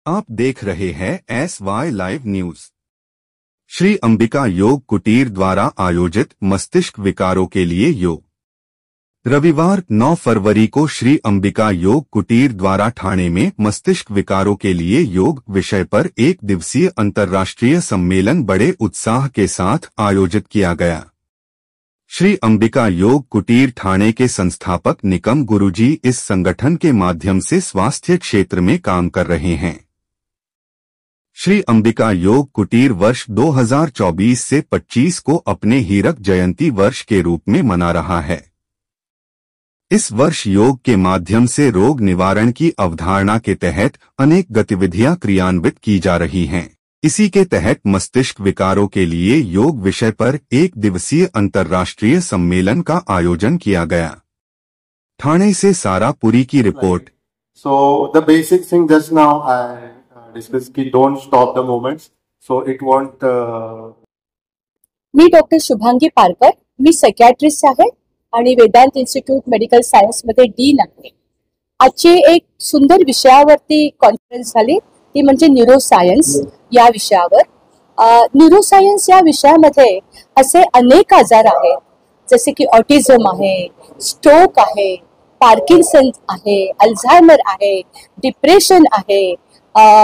आप देख रहे हैं SY live news. Shri Ambika योग कुटीर द्वारा आयोजित मस्तिष्क विकारों के लिए योग। रविवार 9 फरवरी को श्री अंबिका योग कुटीर द्वारा ठाणे में मस्तिष्क विकारों के लिए योग विषय पर एक दिवसीय अंतर्राष्ट्रीय सम्मेलन बड़े उत्साह के साथ आयोजित किया गया। श्री अंबिका योग कुटीर ठाणे के संस्थापक निकम गुरुजी इस संगठन के माध्यम से स्वास्थ्य क्षेत्र में काम कर रहे हैं। श्री अंबिका योग कुटीर वर्ष 2024 से 25 को अपने हीरक जयंती वर्ष के रूप में मना रहा है। इस वर्ष योग के माध्यम से रोग निवारण की अवधारणा के तहत अनेक गतिविधियां क्रियान्वित की जा रही हैं। इसी के तहत मस्तिष्क विकारों के लिए योग विषय पर एक दिवसीय अंतर्राष्ट्रीय सम्मेलन का आयोजन किया गया। ठाणे से सारा पुरी की report. So the basic thing just now I discussed की don't stop the movements, so it won't. मी डॉक्टर शुभांगी पारकर, मी सायकियाट्रिस्ट आहे आणि वेदांत इन्स्टिट्यूट मेडिकल सायन्स मध्ये डीन आहे। आजची एक सुंदर विषयावरती कॉन्फरन्स झाली, ती म्हणजे न्यूरोसायन्स या विषयावर। न्यूरोसायन्स या विषयामध्ये असे अनेक आजार आहेत, जसे की ऑटिझम आहे, स्ट्रोक आहे, पार्किन्सन आहे, अल्झायमर आहे, डिप्रेशन आहे,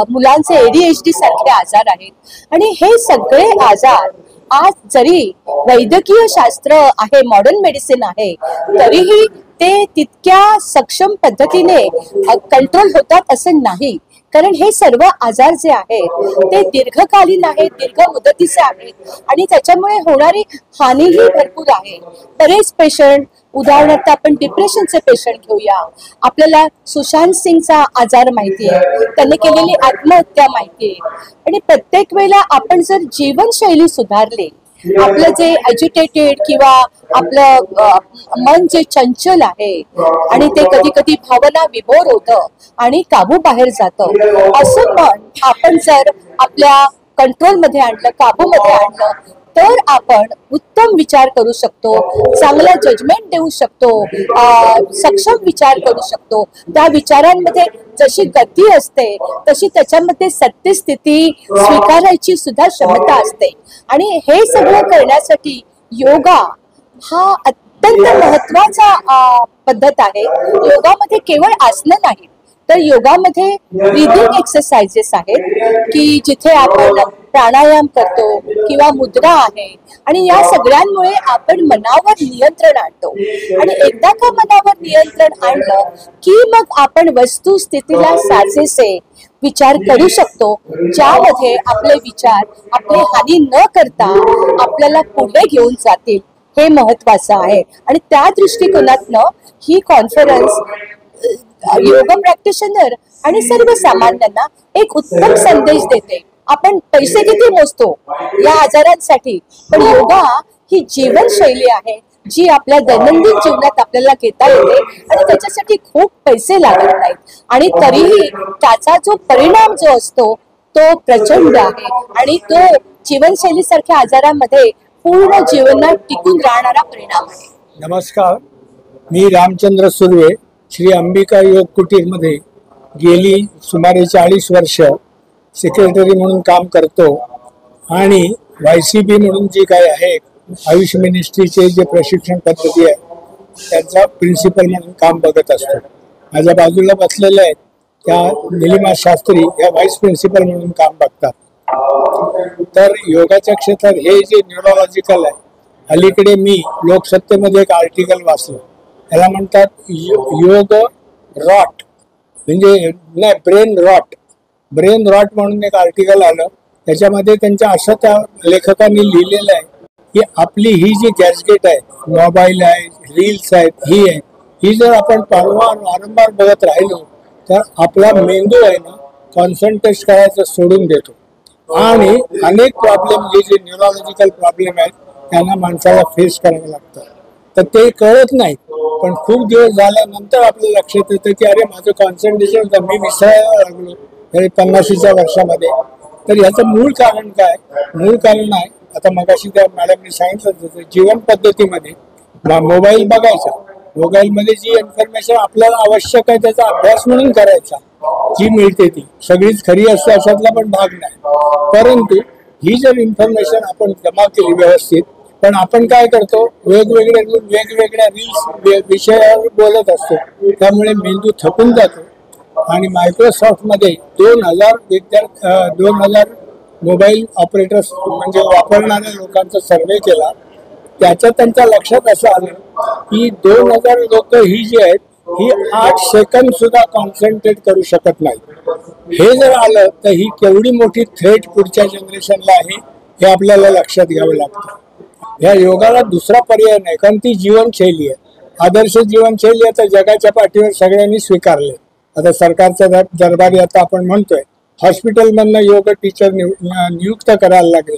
मुलांचे ADHD सारखे आजार आहेत। आणि हे सगळे आजार आज जरी वैद्यकीय शास्त्र आहे, मॉडर्न मेडिसिन आहे, तरीही ते तितक्या सक्षम पद्धतीने कंट्रोल होतात असं नाही। कारण हे सर्व आजार जे आहेत ते दीर्घकालीन आहेत, दीर्घ मुदतीचे आहेत आणि त्याच्यामुळे होणारी हानीही भरपूर आहे। बरेच पेशंट, उदाहरणार्थ आपण डिप्रेशनचे पेशंट घेऊया, आपल्याला सुशांत सिंगचा आजार माहिती आहे, त्याने केलेली आत्महत्या माहिती आहे। आणि प्रत्येक वेळेला आपण जर जीवनशैली सुधारली, आपलं जे एज्युटेटेड किंवा आपलं मन जे चंचल आहे आणि ते कधी कधी भावना विभोर होतं आणि काबू बाहेर जातं, असं मन आपण जर आपल्या कंट्रोलमध्ये आणलं, काबूमध्ये आणलं, तर आपण उत्तम विचार करू शकतो, चांगला जजमेंट देऊ शकतो, सक्षम विचार करू शकतो। त्या विचारांमध्ये जशी गती असते तशी त्याच्यामध्ये सत्यस्थिती स्वीकारायची सुद्धा क्षमता असते। आणि हे सगळं करण्यासाठी योगा हा अत्यंत महत्वाचा पद्धत आहे। योगामध्ये केवळ आसनं नाहीत, तर योगामध्ये ब्रीदिंग एक्सरसाइजेस आहेत की जिथे आपण प्राणायाम करतो किंवा मुद्रा आहे, आणि या सगळ्यांमुळे आपण मनावर नियंत्रण आणतो। आणि एकदा का मनावर नियंत्रण आणलं की मग आपण वस्तुस्थितीला साजेसे विचार करू शकतो, ज्यामध्ये आपले विचार आपले हानी न करता आपल्याला पुढे घेऊन जातील। हे महत्वाचं आहे आणि त्या दृष्टिकोनातनं ही कॉन्फरन्स योगा प्रॅक्टिशनर आणि सर्वसामान्यांना एक उत्तम संदेश देते। आपण पैसे किती मोजतो या आजारांसाठी, पण योगा ही जीवनशैली आहे जी आपल्या दैनंदिन जीवनात आपल्याला घेता येते आणि त्याच्यासाठी खूप पैसे लागत नाहीत। आणि तरीही त्याचा जो परिणाम जो असतो तो प्रचंड आहे आणि तो जीवनशैलीसारख्या आजारामध्ये पूर्ण जीवनात टिकून राहणारा परिणाम आहे। नमस्कार, मी रामचंद्र सुर्वे श्री अंबिका योग कुटीर मध्ये गेली सुमारे 40 वर्ष सेक्रेटरी म्हणून काम करतो आणि YCB म्हणून जी काही आहे आयुष मिनिस्ट्रीचे जे प्रशिक्षण पद्धती आहे त्यांचा प्रिन्सिपल म्हणून काम बघत असतो। माझ्या बाजूला बसलेले आहेत त्या निलिमा शास्त्री या व्हाईस प्रिन्सिपल म्हणून काम बघतात। तर योगाच्या क्षेत्रात हे जे न्यूरोलॉजिकल आहे, अलीकडे मी लोकसत्तेमध्ये एक आर्टिकल वाचलं, त्याला म्हणतात योग रॉट, म्हणजे नाही ब्रेन रॉट म्हणून एक आर्टिकल आलं। त्याच्यामध्ये त्यांच्या असं त्या लेखकांनी लिहिलेलं आहे की आपली ही जी गॅजगेट आहे, मोबाईल आहे, रील्स आहेत, ही आहे, ही जर आपण वारंवार बघत राहिलो तर आपला मेंदू आहे ना कॉन्सन्ट्रेट करायचं सोडून देतो आणि अनेक प्रॉब्लेम जे न्यूरोलॉजिकल प्रॉब्लेम आहेत त्यांना माणसाला फेस करावं लागतं। तर ते कळत नाही, पण खूप दिवस झाल्यानंतर आपल्या लक्षात येतं की अरे माझं कॉन्सन्ट्रेशन होतं, मी विसरायला लागलो 50च्या वर्षामध्ये। तर याचं मूळ कारण काय? मूळ कारण आहे, आता मगाशी त्या मॅडमने सांगितलं होतं, जीवन पद्धतीमध्ये मोबाईल बघायचा, मोबाईलमध्ये जी इन्फॉर्मेशन आपल्याला आवश्यक आहे त्याचा अभ्यास म्हणून करायचा, जी मिळते ती सगळीच खरी असते अशातला पण भाग नाही. परंतु ही जर इन्फॉर्मेशन आपण जमा केली व्यवस्थित, पण आपण काय करतो, वेगवेगळ्या रील्स विषयावर बोलत असतो, त्यामुळे मेंदू थकून जातो. आणि मायक्रोसॉफ्टमध्ये 2000 मोबाईल ऑपरेटर्स म्हणजे वापरणाऱ्या लोकांचा सर्वे केला. त्याच्यात त्यांच्या लक्षात असं आलं की 2000 लोक ही जी आहेत ही 8 सेकंद सुद्धा कॉन्सन्ट्रेट करू शकत नाही. हे जर आलं तर ही केवढी मोठी थ्रेट पुढच्या जनरेशनला आहे हे आपल्याला लक्षात घ्यावं लागतं. या योगाला दुसरा पर्याय नाही, कारण ती जीवनशैली आहे, आदर्श जीवनशैली आता जगाच्या पाठीवर सगळ्यांनी स्वीकारले. आता सरकारचा दरबारी आता आपण म्हणतोय हॉस्पिटलमधनं योग टीचर नियुक्त करायला लागले,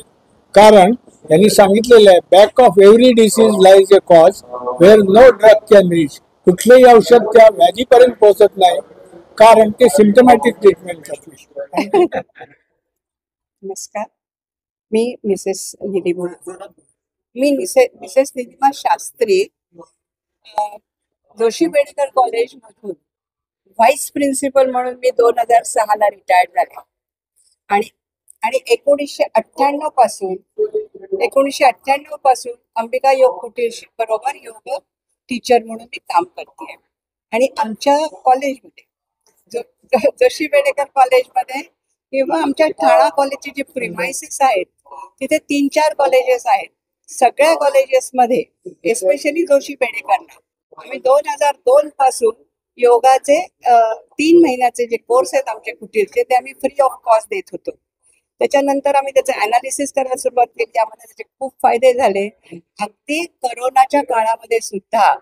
कारण त्यांनी सांगितलेलं आहे back of every disease lies a cause where no drug can reach. कुठलेही औषध त्या व्याधीपर्यंत पोहोचत नाही, कारण ते सिम्टमॅटिक ट्रीटमेंट करते. नमस्कार, मी मिसेस निधी बोलते. मी Mrs Nidhima Shastri, Joshi medical college मधून व्हाईस प्रिन्सिपल म्हणून मी 2006 ला रिटायर्ड झाले. आणि 1998 पासून अंबिका योग कुटीर बरोबर योग टीचर म्हणून मी काम करते. आणि आमच्या कॉलेजमध्ये जोशी मेडिकल कॉलेजमध्ये किंवा आमच्या ठाणा कॉलेजचे जे प्रिमायसेस आहेत तिथे 3-4 कॉलेजेस आहेत. सगळ्या कॉलेजेसमध्ये एस्पेशली जोशी मेडिकलला आम्ही 2002 पासून योगाचे 3 महिन्याचे जे कोर्स आहेत आमचे कुटीरचे ते आम्ही फ्री ऑफ कॉस्ट देत होतो. त्याच्यानंतर आम्ही त्याचं अनालिसिस करायला सुरुवात केली. आम्हाला त्याचे खूप फायदे झाले. अगदी करोनाच्या काळामध्ये सुद्धा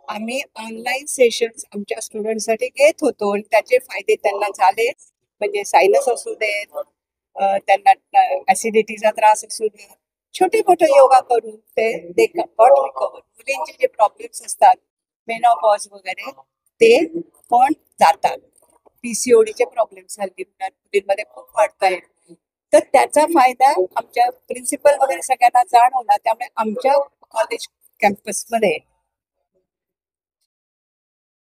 आम्ही ऑनलाईन सेशन्स आमच्या स्टुडंटसाठी घेत होतो आणि त्याचे फायदे त्यांना झाले. म्हणजे सायनस असू देत, त्यांना ऍसिडिटीचा त्रास असू दे, छोटे मोठे योगा करून ते गॉट रिकवर. मुलींचे जे प्रॉब्लेम्स असतात मेनोपॉज वगैरे ते पण जातात. पीसीओडीचे प्रॉब्लेम्स हल्ली मुलींमध्ये खूप वाढत आहेत. तर त्याचा फायदा आमच्या प्रिन्सिपल वगैरे सगळ्यांना जाणवला. त्यामुळे आमच्या कॉलेज कॅम्पसमध्ये